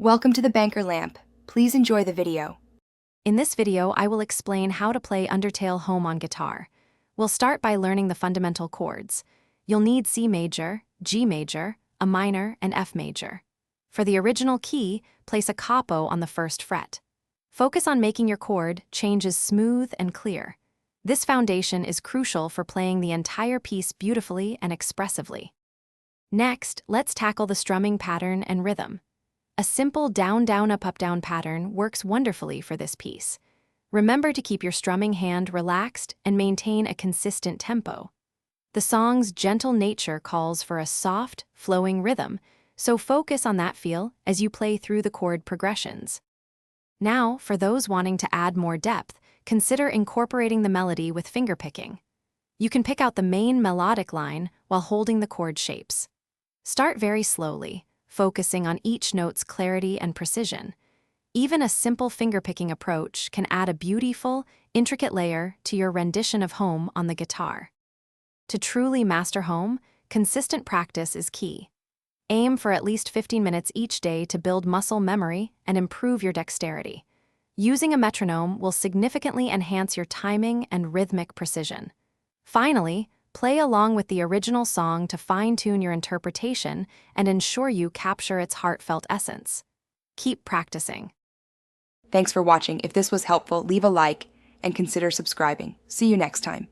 Welcome to the Banker Lamp. Please enjoy the video. In this video, I will explain how to play Undertale home on guitar. We'll start by learning the fundamental chords. You'll need C major, G major, a minor, and F major. For the original key, place a capo on the first fret. Focus on making your chord changes smooth and clear. This foundation is crucial for playing the entire piece beautifully and expressively. Next, let's tackle the strumming pattern and rhythm. A simple down-down-up-up-down pattern works wonderfully for this piece. Remember to keep your strumming hand relaxed and maintain a consistent tempo. The song's gentle nature calls for a soft, flowing rhythm, so focus on that feel as you play through the chord progressions. Now, for those wanting to add more depth, consider incorporating the melody with fingerpicking. You can pick out the main melodic line while holding the chord shapes. Start very slowly, focusing on each note's clarity and precision. Even a simple fingerpicking approach can add a beautiful, intricate layer to your rendition of home on the guitar. To truly master home, consistent practice is key. Aim for at least 15 minutes each day to build muscle memory and improve your dexterity. Using a metronome will significantly enhance your timing and rhythmic precision. Finally, play along with the original song to fine-tune your interpretation and ensure you capture its heartfelt essence. Keep practicing. Thanks for watching. If this was helpful, leave a like and consider subscribing. See you next time.